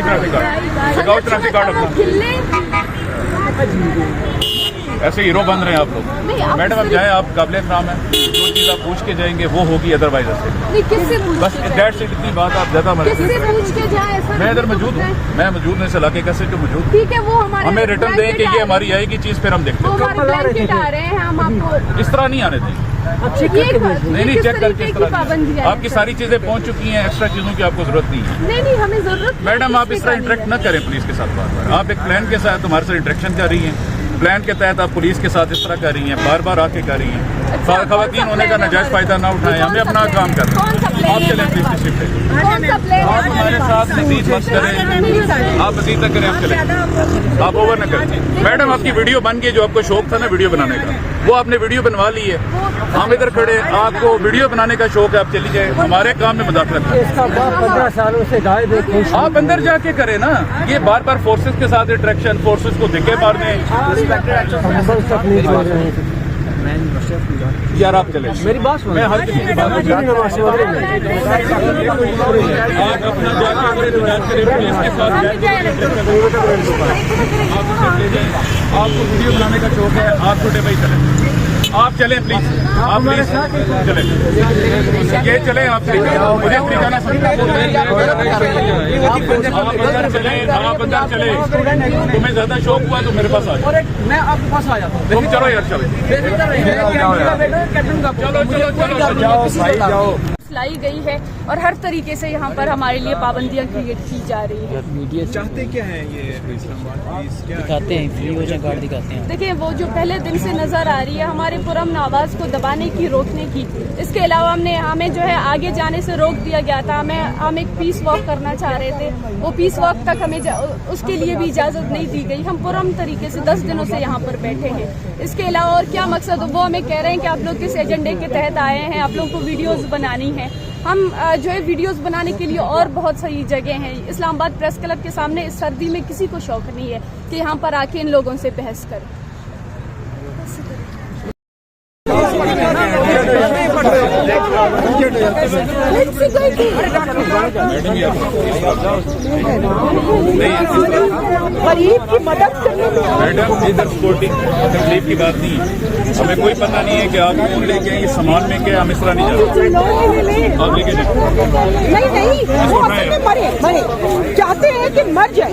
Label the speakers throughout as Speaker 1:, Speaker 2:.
Speaker 1: दिखाओ traffic guard अपना। ऐसे हीरो बन रहे हैं आप लोग। मैडम अब जाएं, आप काबिल एहतराम हैं, जो चीज़ आप पूछ के जाएंगे वो होगी, अदरवाइज ऐसे बस डेट से इतनी बात आप ज़्यादा मैं इधर मौजूद हूँ, मैं मौजूद हूँ इस इलाके का, तो मौजूद।
Speaker 2: ठीक है, वो हमें
Speaker 1: रिटर्न दें कि ये हमारी आएगी चीज़, फिर हम देखते हैं। इस तरह नहीं आने दें, नहीं चेक करके इस तरह। आपकी सारी चीज़ें पहुँच चुकी हैं, एक्स्ट्रा चीज़ों की आपको जरूरत नहीं है।
Speaker 2: नहीं हमें जरूरत।
Speaker 1: मैडम आप इस तरह इंटरेक्ट न करें पुलिस के साथ बार। आप एक प्लान के साथ हमारे साथ इंटरेक्शन कर रही हैं, प्लान के तहत आप पुलिस के साथ इस तरह कर रही हैं, बार बार आके कर रही हैं। खवातीन होने का नाजायज फायदा ना उठाएं, हमें अपना काम करना है। आप चलें प्लीज डिस्ट्रिक्ट पे, आप हमारे साथ मजीद मत करें, आप मजीद तक करें, आप चलें, आप ओवर न करें। मैडम आपकी वीडियो बन गई, जो आपको शौक था ना वीडियो बनाने का, वो आपने वीडियो बनवा ली है। हम इधर खड़े, आपको वीडियो बनाने का शौक है, आप चली जाए, हमारे काम में मुदाखलत करें।
Speaker 3: 15 सालों से
Speaker 1: आप अंदर जाके करें ना, ये बार बार फोर्सेस के साथ इंटरेक्शन, फोर्सेस को धिक्के मार दें। यार आप चले,
Speaker 3: मेरी बात सुनो,
Speaker 1: मैं हर किसी की बात आप अपना जाके पुलिस के साथ आपको वीडियो बनाने का शौक है, आप छोटे भाई चले, आप चलें प्लीज, आप प्लीज चलें, ये चलें, आप मुझे तरीका ना आप अंदर चले, तुम्हें ज्यादा शौक हुआ तो मेरे पास आ जाओ,
Speaker 3: मैं आपके पास आ जाता हूँ।
Speaker 1: तुम चलो यार, चलो जाओ।
Speaker 2: लाई गई है और हर तरीके से यहाँ पर हमारे लिए पाबंदियाँ क्रिएट की जा रही है।
Speaker 4: मीडिया चाहते क्या है ये इस्लामाबाद दिखाते हैं, फ्री हो जाए कार्ड दिखाते हैं।
Speaker 2: देखिए, वो जो पहले दिन से नजर आ रही है हमारे पुरअमन आवाज को दबाने की, रोकने की। इसके अलावा हमें जो है आगे जाने से रोक दिया गया था। हम एक पीस वॉक करना चाह रहे थे, वो पीस वॉक तक हमें उसके लिए भी इजाजत नहीं दी गई। हम पुरअमन तरीके से 10 दिनों से यहाँ पर बैठे हैं। इसके अलावा और क्या मकसद, वो हमें कह रहे हैं कि आप लोग किस एजेंडे के तहत आए हैं, आप लोगों को वीडियोज बनानी है। हम जो है वीडियोस बनाने के लिए और बहुत सही जगह हैं। इस्लामाबाद प्रेस क्लब के सामने इस सर्दी में किसी को शौक नहीं है कि यहाँ पर आके इन लोगों से बहस करें।
Speaker 5: गरीब की मदद करने में
Speaker 1: मैडम इधर स्पोर्टिंग तकलीफ की बात नहीं है, हमें कोई पता नहीं है कि आप कौन लेके आए, सामान में क्या, हम इस तरह नहीं जानते। आप लेके जाए
Speaker 5: नहीं वो असल में मरे चाहते हैं कि मर जाए,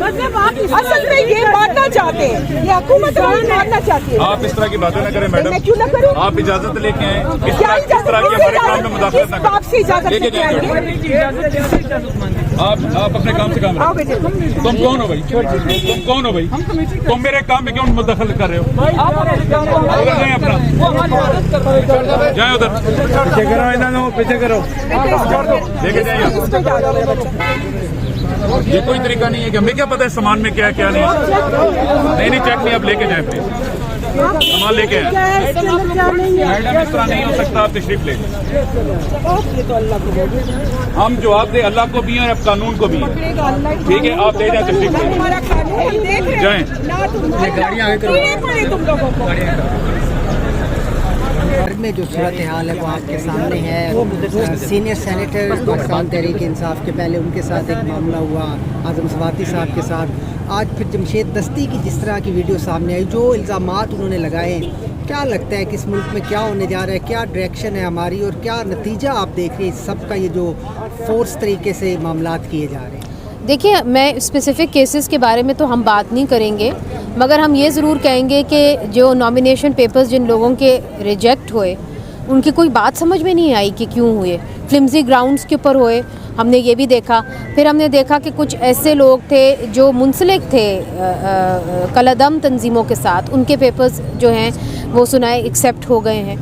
Speaker 5: असल में ये मारना चाहते हैं, ये हुकूमत मारना चाहती है।
Speaker 1: आप इस तरह की बातें न करें मैडम,
Speaker 5: मैं क्यों न करूं?
Speaker 1: आप इजाजत लेके आए, इस तरह की हमारे काम में मुदाखलत न करें, लेके जाए। आप अपने काम से काम रखें। तुम कौन हो भाई, तुम कौन हो भाई, तुम मेरे काम में क्यों मुदाखलत कर रहे हो? उधर जाए, अपना जाए उधर, पीछे करो, इन्होंने पीछे करो, लेके जाइए। ये कोई तरीका नहीं है कि हमें क्या पता है सामान में क्या है क्या नहीं। नहीं चेक नहीं, आप लेके जाए प्लीज, सामान लेके आए। मैडम इस तरह नहीं हो सकता, आप तशरीफ ले, हम जवाब दे अल्लाह को भी हैं और अब कानून को भी हैं, ठीक है? आप दे जाए, तशरीफ ले जाए।
Speaker 5: गाड़ियाँ आगे करो।
Speaker 6: में जो सूरत हाल है वो आपके सामने है। सीनियर सेनेटर पाकिस्तान तहरीक इंसाफ के पहले उनके साथ एक मामला हुआ, आज़म सवाती साहब के साथ। आज फिर जमशेद दस्ती की जिस तरह की वीडियो सामने आई, जो इल्ज़ामात उन्होंने लगाए, क्या लगता है कि इस मुल्क में क्या होने जा रहा है, क्या डायरेक्शन है हमारी और क्या नतीजा आप देख रहे हैं इस सब का, ये जो फोर्स तरीके से मामलात किए जा रहे हैं?
Speaker 7: देखिए, मैं स्पेसिफ़िक केसेस के बारे में तो हम बात नहीं करेंगे, मगर हम ये ज़रूर कहेंगे कि जो नॉमिनेशन पेपर्स जिन लोगों के रिजेक्ट हुए, उनकी कोई बात समझ में नहीं आई कि क्यों हुए। फ्लिम्जी ग्राउंड्स के ऊपर हुए, हमने ये भी देखा। फिर हमने देखा कि कुछ ऐसे लोग थे जो मुंसलिक थे कलदम तंजीमों के साथ, उनके पेपर्स जो हैं वो सुनाए एक्सेप्ट हो गए हैं।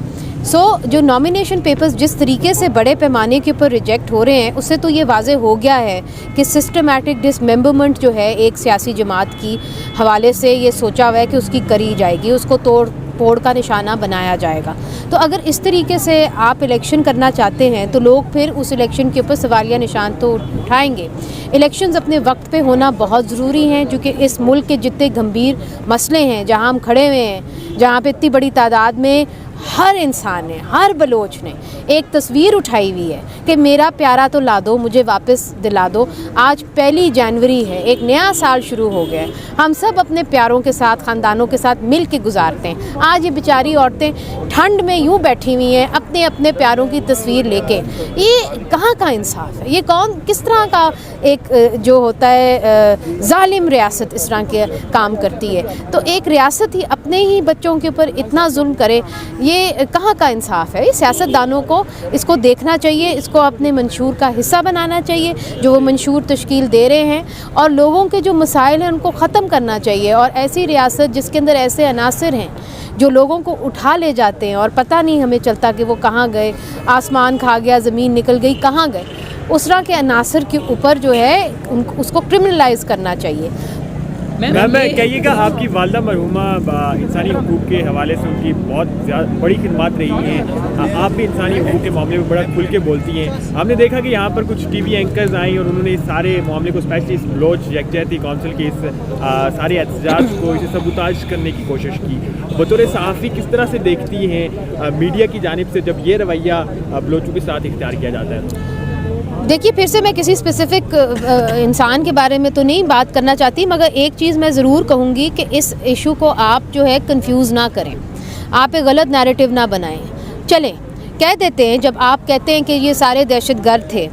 Speaker 7: जो नॉमिनेशन पेपर्स जिस तरीके से बड़े पैमाने के ऊपर रिजेक्ट हो रहे हैं, उससे तो ये वाज़ेह हो गया है कि सिस्टमैटिक डिसमेंबरमेंट जो है एक सियासी जमात की हवाले से ये सोचा हुआ है कि उसकी करी जाएगी, उसको तोड़ फोड़ का निशाना बनाया जाएगा। तो अगर इस तरीके से आप इलेक्शन करना चाहते हैं तो लोग फिर उस इलेक्शन के ऊपर सवालिया निशान तो उठाएंगे। इलेक्शंस अपने वक्त पे होना बहुत ज़रूरी हैं, क्योंकि इस मुल्क के जितने गंभीर मसले हैं, जहां हम खड़े हुए हैं, जहां पे इतनी बड़ी तादाद में हर इंसान ने, हर बलोच ने एक तस्वीर उठाई हुई है कि मेरा प्यारा तो ला दो, मुझे वापस दिला दो। आज 1 जनवरी है, एक नया साल शुरू हो गया है, हम सब अपने प्यारों के साथ, ख़ानदानों के साथ मिल के गुजारते हैं। आज ये बेचारी औरतें ठंड में यूँ बैठी हुई हैं अपने अपने प्यारों की तस्वीर लेके। ये कहाँ का इंसाफ है? ये कौन, किस तरह का एक जो होता है जालिम रियासत इस तरह के काम करती है? तो एक रियासत ही अपने ही बच्चों के ऊपर इतना जुल्म करे, ये कहाँ का इंसाफ है? सियासतदानों को इसको देखना चाहिए, इसको अपने मंशूर का हिस्सा बनाना चाहिए जो वो मंशूर तश्कील दे रहे हैं, और लोगों के जो मसाइल हैं उनको ख़त्म करना चाहिए। और ऐसी रियासत जिसके अंदर ऐसे अनासर हैं जो लोगों को उठा ले जाते हैं और पता नहीं हमें चलता कि वो कहाँ गए, आसमान खा गया, ज़मीन निकल गई, कहाँ गए, उस तरह के अनासर के ऊपर जो है उसको क्रिमिनलाइज़ करना चाहिए।
Speaker 8: मैम कहिएगा, आपकी वालदा मरहूमा इंसानी हकूक़ के हवाले से उनकी बहुत बड़ी खिदमत रही हैं। आप भी इंसानी हकूक़ के मामले में बड़ा खुल के बोलती हैं। हमने देखा कि यहाँ पर कुछ टीवी एंकर्स आई और उन्होंने इस सारे मामले को, स्पेशली इस बलोच यकजहती काउंसिल के इस सारे एहतजाज को, इसे सबूताज करने की कोशिश की। बतौर सहाफ़ी किस तरह से देखती हैं मीडिया की जानिब से जब ये रवैया बलोचों के साथ इख्तियार किया जाता है?
Speaker 7: देखिए, फिर से मैं किसी स्पेसिफ़िक इंसान के बारे में तो नहीं बात करना चाहती, मगर एक चीज़ मैं ज़रूर कहूँगी कि इस इशू को आप जो है कंफ्यूज ना करें, आप एक गलत नैरेटिव ना बनाएं। चलें, कह देते हैं, जब आप कहते हैं कि ये सारे दहशतगर्द थे,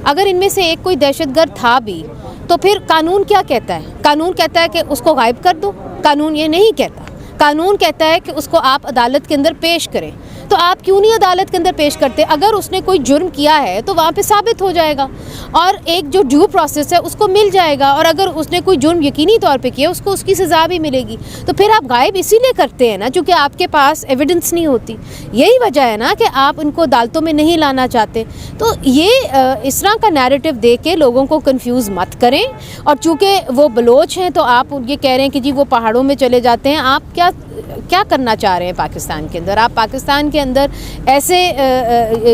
Speaker 7: अगर इनमें से एक कोई दहशतगर्द था भी तो फिर कानून क्या कहता है? कानून कहता है कि उसको गायब कर दो। कानून ये नहीं कहता। कानून कहता है कि उसको आप अदालत के अंदर पेश करें। तो आप क्यों नहीं अदालत के अंदर पेश करते? अगर उसने कोई जुर्म किया है तो वहाँ पे साबित हो जाएगा और एक जो ड्यू प्रोसेस है उसको मिल जाएगा, और अगर उसने कोई जुर्म यकीनी तौर पे किया उसको उसकी सज़ा भी मिलेगी। तो फिर आप गायब इसीलिए करते हैं ना, क्योंकि आपके पास एविडेंस नहीं होती। यही वजह है ना कि आप उनको अदालतों में नहीं लाना चाहते। तो ये इस तरह का नैरेटिव दे के लोगों को कन्फ्यूज़ मत करें। और चूँकि वो बलोच हैं तो आप ये कह रहे हैं कि जी वो पहाड़ों में चले जाते हैं। आप क्या करना चाह रहे हैं पाकिस्तान के अंदर? आप पाकिस्तान के अंदर ऐसे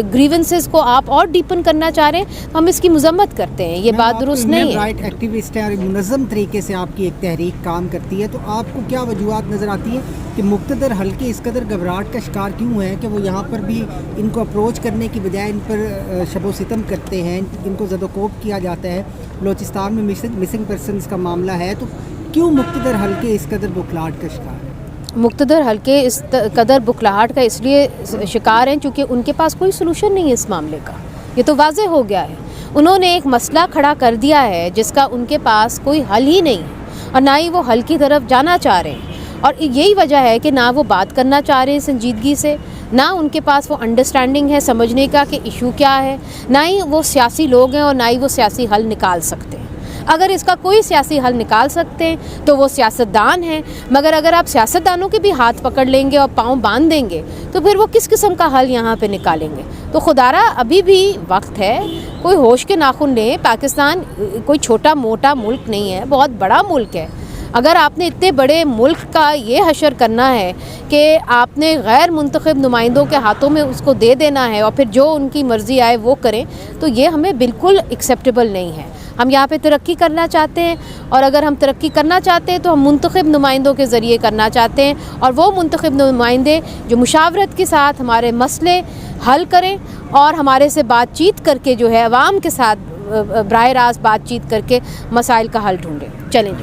Speaker 7: ग्रीवेंसेस को आप और डीपन करना चाह रहे हैं, हम इसकी मजम्मत करते हैं। ये बात दुरुस्त नहीं है।
Speaker 6: राइट एक्टिविस्ट है और मुनज़्ज़म तरीके से आपकी एक तहरीक काम करती है, तो आपको क्या वजूहत नज़र आती है कि मुक़्तदर हल्के इस कदर घबराहट का शिकार क्यों है कि वो यहाँ पर भी इनको अप्रोच करने की बजाय इन पर शबो सितम करते हैं, इनको ज़दोकोब किया जाता है? बलोचिस्तान में मिसिंग पर्सनस का मामला है, तो क्यों मुक़्तदर हल्के इस कदर बुखलाहट का शिकार है?
Speaker 7: मुक़्तदर हल्के इस कदर बुखलाहट का इसलिए शिकार हैं क्योंकि उनके पास कोई सलूशन नहीं है इस मामले का। ये तो वाज़े हो गया है। उन्होंने एक मसला खड़ा कर दिया है जिसका उनके पास कोई हल ही नहीं है और ना ही वो हल की तरफ जाना चाह रहे हैं। और यही वजह है कि ना वो बात करना चाह रहे हैं संजीदगी से, ना उनके पास वो अंडरस्टैंडिंग है समझने का कि इशू क्या है, ना ही वो सियासी लोग हैं और ना ही वो सियासी हल निकाल सकते हैं। अगर इसका कोई सियासी हल निकाल सकते हैं तो वो सियासतदान हैं, मगर अगर आप सियासतदानों के भी हाथ पकड़ लेंगे और पाँव बांध देंगे तो फिर वो किस किस्म का हल यहाँ पे निकालेंगे? तो खुदारा अभी भी वक्त है, कोई होश के नाखून लें। पाकिस्तान कोई छोटा मोटा मुल्क नहीं है, बहुत बड़ा मुल्क है। अगर आपने इतने बड़े मुल्क का ये हशर करना है कि आपने गैर मुंतखब नुमाइंदों के हाथों में उसको दे देना है और फिर जो उनकी मर्ज़ी आए वो करें, तो ये हमें बिल्कुल एक्सेप्टेबल नहीं है। हम यहाँ पे तरक्की करना चाहते हैं, और अगर हम तरक्की करना चाहते हैं तो हम मुंतखब नुमाइंदों के ज़रिए करना चाहते हैं, और वो मुंतखब नुमाइंदे जो मुशावरत के साथ हमारे मसले हल करें और हमारे से बातचीत करके जो है अवाम के साथ बराह रास्त बातचीत करके मसाइल का हल ढूँढें। चलें।